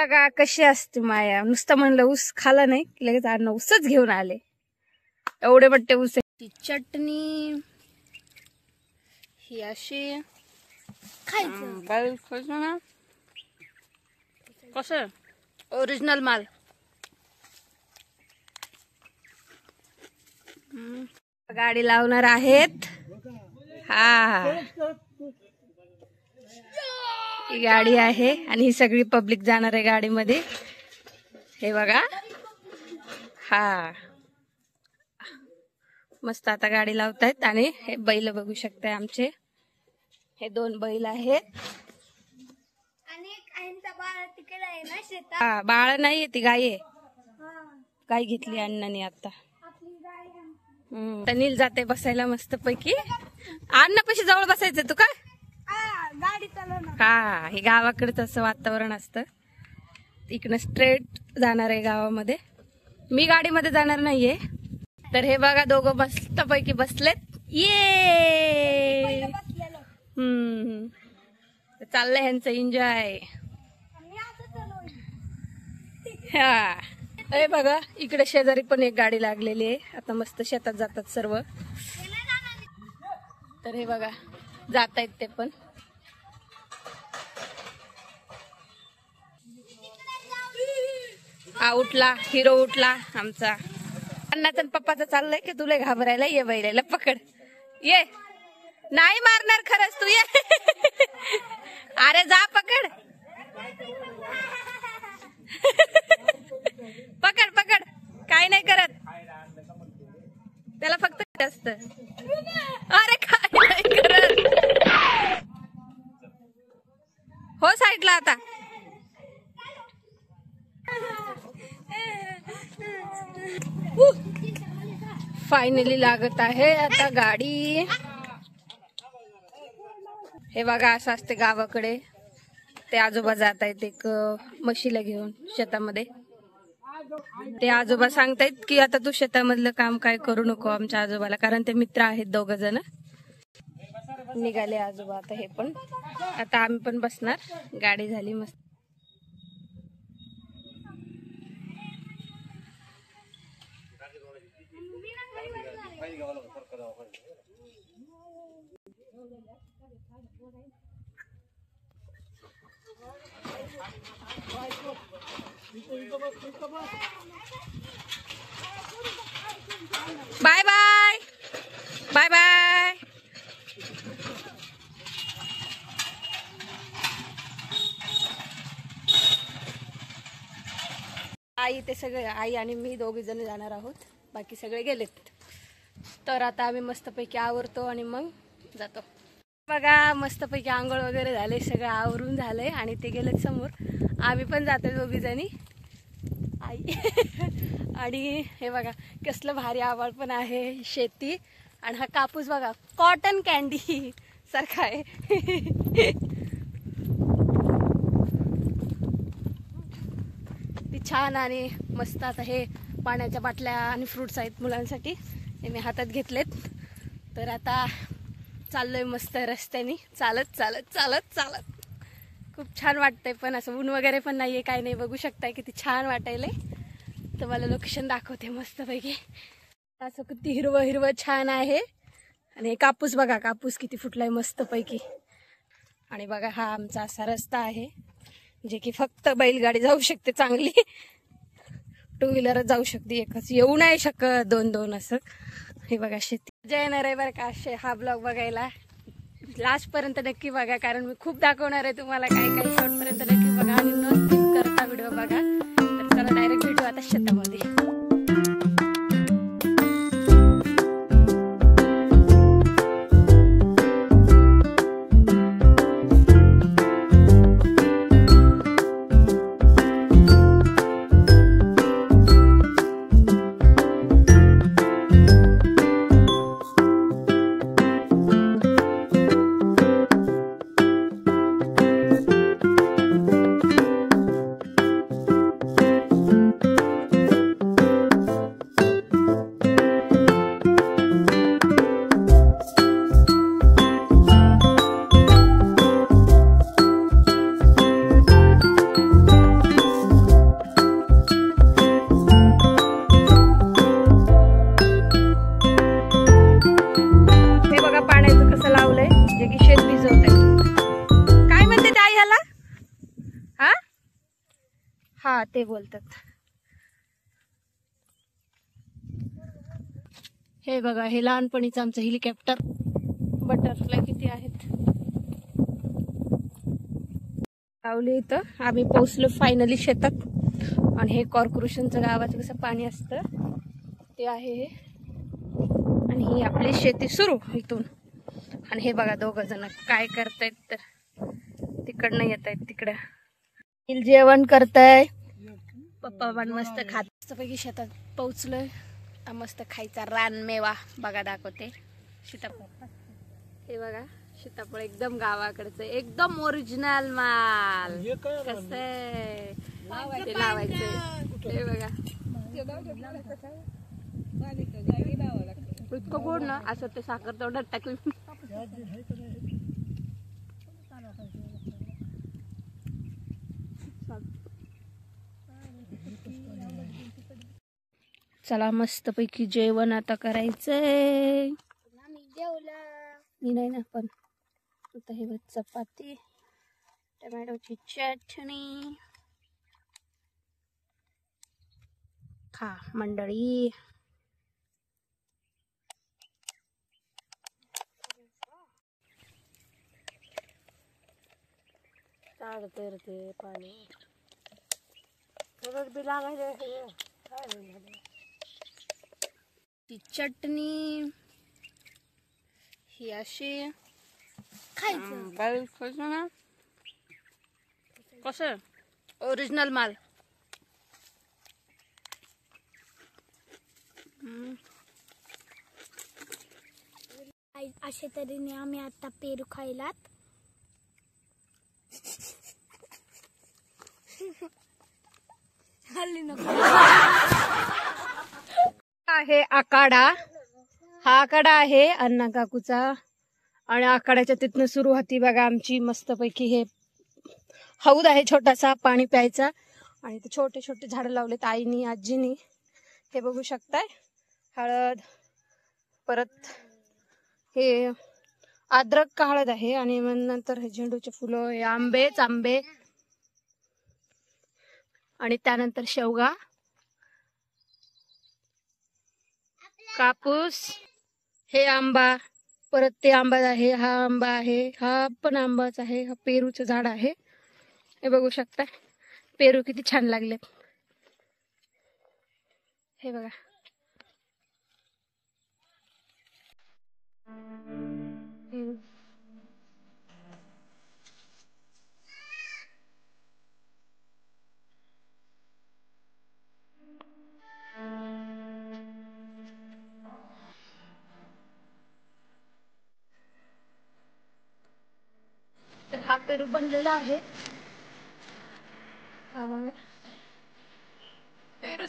बघा कशी असते माया, नुसतं म्हणलं ऊस खाला नाही की लगेच अन्न ऊसच घेऊन आले. एवढे मोठे ऊस. चटणी ही अशी खायचं ना, कसं ओरिजिनल माल. गाडी लावणार आहेत. हा ही गाडी आहे आणि ही सगळी पब्लिक जाणार आहे गाडीमध्ये. हे बघा. हा मस्त आता गाडी लावतायत. आणि हे बैल बघू शकताय आमचे. हे 2 बैल आहेत. हा बाळ नाहीये, ती गाय आहे. गाय घेतली अण्णाने आता. नील जाते बसायला मस्त पैकी. अण्णा पशी जवळ बसायचं तू का गाडी चालवणार. हा हे गावाकडचं असं वातावरण असतं. इकडनं स्ट्रेट जाणार आहे गावामध्ये. मी गाडीमध्ये जाणार नाहीये. तर हे बघा दोघं मस्त पैकी बसलेत. ये चाललंय ह्यांचं एन्जॉय. हा हे बघा इकडे शेजारी पण एक गाडी लागलेली आहे. आता मस्त शेतात जातात सर्व. तर हे बघा जात आहेत ते पण. हा उठला हिरो उठला आमचा. अण्णाचा पप्पाचं चाललंय की तुला घाबरायला. ये बैलाला पकड. ये नाही मारणार खरंच तू. ये अरे जा पकड. पकड पकड काय नाही करत त्याला, फक्त असत. अरे काय नाही करत. हो साईडला आता. फायनली लागत आहे आता गाडी. हे बघा असं असते गावाकडे. ते आजोबा जात आहेत एक म्हशीला घेऊन शेतामध्ये. ते आजोबा सांगतायत की आता तू शेतामधलं काम काय करू नको आमच्या आजोबाला, कारण ते मित्र आहेत 2 जण. निघाले आजोबा आता हे पण. आता आम्ही पण बसणार. गाडी झाली मस्त. Bye bye bye bye. आई ते सगळे, आई आणि मी 2 जण जाणार आहोत. बाकी सगळे गेलेत. तर आता आम्ही मस्तपैकी आवरतो आणि मग जातो. बघा मस्तपैकी आंघोळ वगैरे झाले, सगळं आवरून झालंय आणि ते गेलेत समोर. आम्ही पण जातो 2 जणी आई. आणि हे बघा कसलं भारी आभाळ पण आहे, शेती. आणि हा कापूस बघा कॉटन कॅन्डी सारखा आहे. ती छान आणि मस्त. आता हे पाण्याच्या बाटल्या आणि फ्रुट्स आहेत मुलांसाठी, हे मी हातात घेतलेत. तर आता चाललोय मस्त रस्त्याने चालत चालत चालत चालत. खूप छान वाटतंय. पण असं ऊन वगैरे पण नाहीये, काय नाही. बघू शकताय किती छान वाटायलंय. तर मला लोकेशन दाखवते मस्तपैकी. असं किती हिरवं हिरवं छान आहे. आणि हे कापूस बघा, कापूस किती फुटलाय मस्तपैकी. आणि बघा हा आमचा असा रस्ता आहे जे की फक्त बैलगाडी जाऊ शकते चांगली. 2 व्हीलरच जाऊ शकते, एकच येऊ नाही शकत 2-2 असं. हे बघा शेती. जय नरे बरं का. हा ब्लॉग बघायला लास्ट पर्यंत नक्की बघा, कारण मी खूप दाखवणार आहे तुम्हाला काय काय. शेवटपर्यंत नक्की बघा आणि न स्किप करता व्हिडिओ बघा. तर चला डायरेक्ट भेटू आता शेतामध्ये. हा ते बोलतात. हे बघा, हे लहानपणीचं आमचं हेलिकॉप्टर. बटरफ्लाय किती आहेत लावले इथं. आम्ही पोहोचलो फायनली शेतात. आणि हे कॉर्पोरेशनचं गावाचं कसं पाणी असतं ते आहे हे. आणि ही आपली शेती सुरू इथून. आणि हे बघा दोघं जण काय करतायत, तर तिकडनं येत आहेत तिकडं जेवण करताय. पप्पा पण मस्त खात. मस्तपैकी शेतात पोहोचलोय. मस्त खायचा रानमेवा बघा दाखवते. सीताफळ, हे बघा सीताफळ एकदम गावाकडचं, एकदम ओरिजिनल माल. कसं आहे ते लावायचं, हे बघा इतकं गोड ना, असं ते साखर तोंडात टाकली. चला मस्त पैकी जेवण आता करायचंय. मी नाही ना, पण आता हे चपाती, टोमॅटोची चटणी खा मंडळी. ते पाणी बी लागायचं. चटणी ही अशी खायचं ना, कसं ओरिजिनल माल. अशा तऱ्हेने आम्ही आता पेरू खायलात. आहे आकाडा. हा आकाडा आहे अण्णा काकूचा. आणि आकाड्याच्या तिथनं सुरू होती बघा आमची मस्तपैकी हे हौद आहे छोटासा पाणी प्यायचा. आणि ते छोटे छोटे झाडं लावलेत आईनी आजीनी. हे बघू शकताय, हळद, परत हे अद्रक का हळद आहे. आणि मग नंतर हे झेंडूचे फुलं, हे आंबे, आणि त्यानंतर शेवगा, कापूस, हे आंबा, परत ते आंबा आहे, हा आंबा आहे, हा पण आंबाच आहे, हा पेरूचं झाड आहे. हे बघू शकता पेरू किती छान लागलेत. हे बघा तर हा पेरू बनलेला आहे. पेरू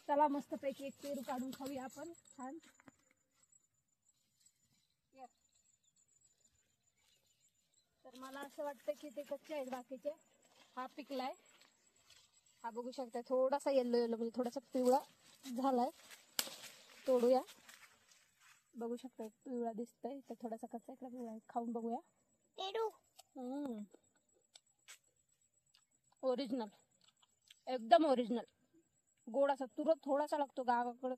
चला मस्त पैकी एक पेरू काढून खाऊया आपण छान. तर मला असं वाटतं की ते कच्चे आहेत बाकीचे. हा पिकलाय. हा बघू शकता थोडासा येल्लो म्हणजे थोडासा पिवळा झालाय. तोडूया. बघू शकता पिवळा दिसतोय, तर थोडासा कच्चा इकडे पिवळा. खाऊन बघूया. ओरिजिनल, एकदम ओरिजिनल. गोड असा तुरट थोडासा लागतो. गावाकडं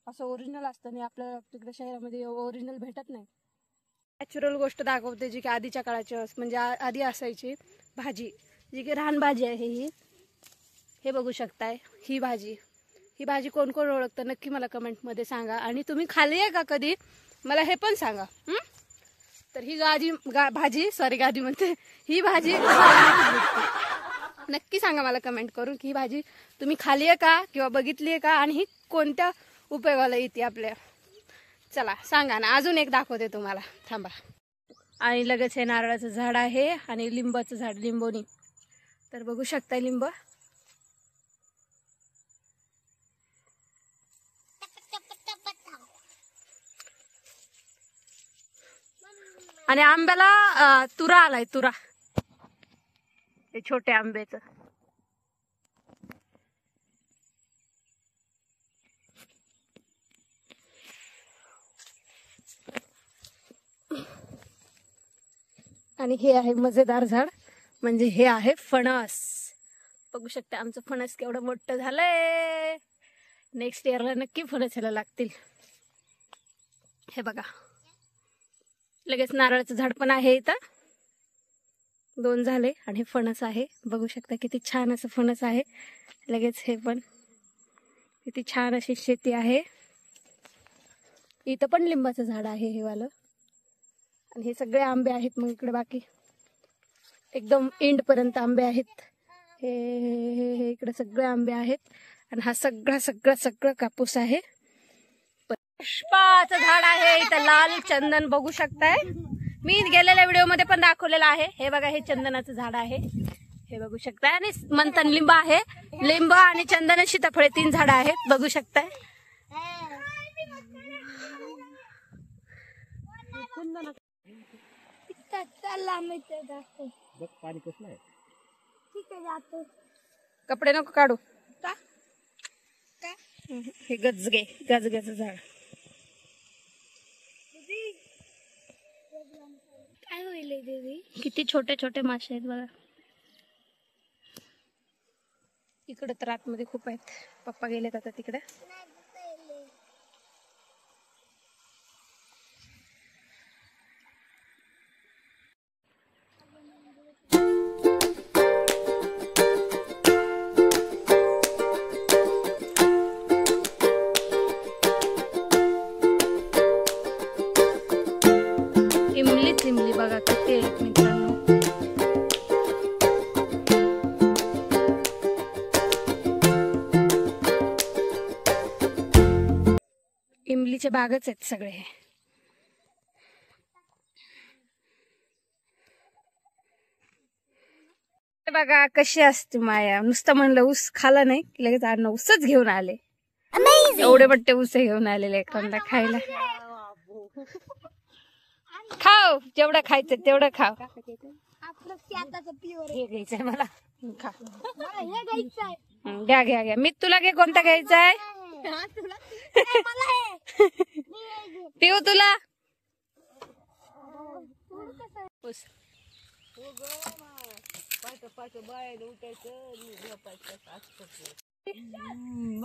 असं ओरिजिनल असतं आणि आपल्या तिकडे शहरामध्ये ओरिजिनल भेटत नाही. नॅचरल गोष्ट दाखवते जी की आधीच्या काळाची म्हणजे आधी असायची भाजी, जी की रान भाजी आहे ही. हे बघू शकताय ही भाजी कोण कोण ओळखतं नक्की मला कमेंटमध्ये सांगा. आणि तुम्ही खाल्ली आहे का कधी मला हे पण सांगा. तर ही भाजी गादी म्हणते, ही भाजी नक्की सांगा मला कमेंट करून की ही भाजी तुम्ही खाल्ली आहे का किंवा बघितली आहे का, आणि ही कोणत्या उपयोगाला येते आपल्या. चला सांगा ना. अजून एक दाखवते तुम्हाला, थांबा. आणि लगेच हे नारळाचं झाड आहे आणि लिंबाचं झाड, लिंबोनी. तर बघू शकता लिंब आणि आंब्याला तुरा आलाय, तुरा. ते छोट्या आंब्याचं. आणि हे आहे मजेदार झाड, म्हणजे हे आहे फणस. बघू शकता आमचं फणस केवढं मोठं झालंय. नेक्स्ट इयरला नक्की फणस यायला लागतील. हे बघा, लगेच नारळाचं झाड पण आहे इथं, 2 झाले. आणि फणस आहे, बघू शकता किती छान असं फणस आहे. लगेच हे पण किती छान अशी शेती आहे. इथं पण लिंबाचं झाड आहे हे वालं. आणि हे सगळे आंबे आहेत. मग इकडे बाकी एकदम एंड पर्यंत आंबे आहेत. हे इकडे सगळे आंबे आहेत. आणि हा सगळं कापूस आहे. पुष्पाचं झाड आहे इथं, लाल चंदन बघू शकताय. मी गेलेल्या व्हिडिओ मध्ये पण दाखवलेलं आहे. हे बघा, हे चंदनाचं झाड आहे, हे बघू शकताय. आणि मंथन लिंब आहे, लिंब आणि चंदन सीताफळे 3 झाड आहेत, बघू शकताय. पाणी कसलं आहे? कपडे नको काढू. हे गजग्याचं झाड. काय होईल देवी? किती छोटे छोटे मासे आहेत बघा. इकडे तर आतमध्ये खूप आहेत. पप्पा गेलेत आता तिकडे. इमली बघा किती आहेत मित्रांनो. इमलीचे बागच आहेत सगळे. बघा कशी असते माया. नुसतं म्हणलं ऊस खाला नाही की लगेच अन्न ऊसच घेऊन आले. एवढे मोठे ऊस घेऊन आलेले एखादा खायला. खाव, जेवढं खायचं तेवढं खाव. हे घ्यायचंय मला, खा. घ्या. मी तुला घे, कोणता घ्यायचा आहे? पिऊ तुला.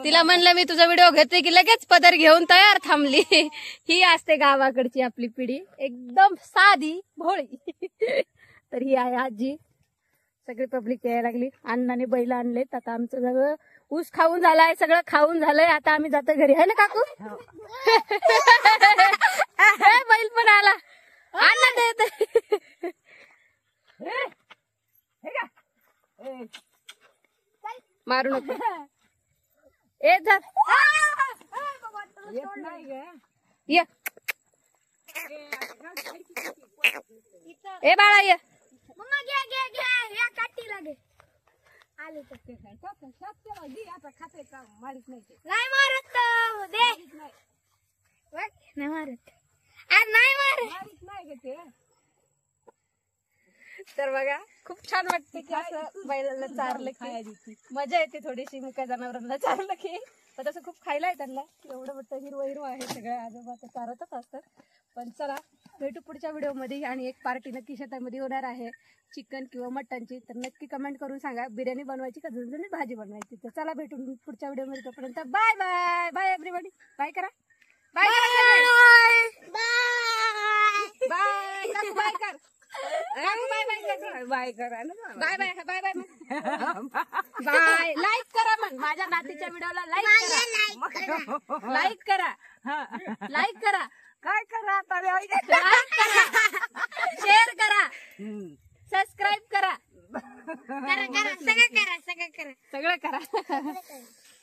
तिला म्हणलं मी तुझा व्हिडिओ घेते की लगेच पदर घेऊन तयार थांबली. ही असते गावाकडची आपली पिढी, एकदम साधी भोळी. तर ही आहे आजी. सगळी पब्लिक यायला लागली. अण्णाने बैल आणलेत. आता आमचं सगळं ऊस खाऊन झालाय, सगळं खाऊन झालंय. आता आम्ही जातो घरी, आहे ना काकू? बैल पण आला. अण्णा देत मारू नको. ए जा ये. ए बाळा ये. नाही मारत तर बघा, खूप छान वाटते की असं बैलाला चारलं की मजा येते थोडीशी. मुक्या जनावरांना चारलं की. पण तसं खूप खायला आहे त्यांना. एवढं मोठं हिरवं आहे. सगळ्या आजोबा तर चारतच असतात. पण चला, भेटू पुढच्या व्हिडिओमध्ये. आणि एक पार्टी नक्की शेतामध्ये होणार आहे, चिकन किंवा मटनची. तर नक्की कमेंट करून सांगा, बिर्याणी बनवायची का झणझणीत भाजी बनवायची. तर चला, भेटून पुढच्या व्हिडिओमध्ये. तोपर्यंत bye bye. Bye everybody. Bye करा. Bye bye. बाय कर. बाय करा. Bye bye bye bye bye. Like करा मग माझ्या नातीच्या व्हिडिओला. लाईक करा. लाईक करा. काय करा आता? लाईक करा, शेअर करा, सबस्क्राईब करा. सगळं करा. सगळं करा.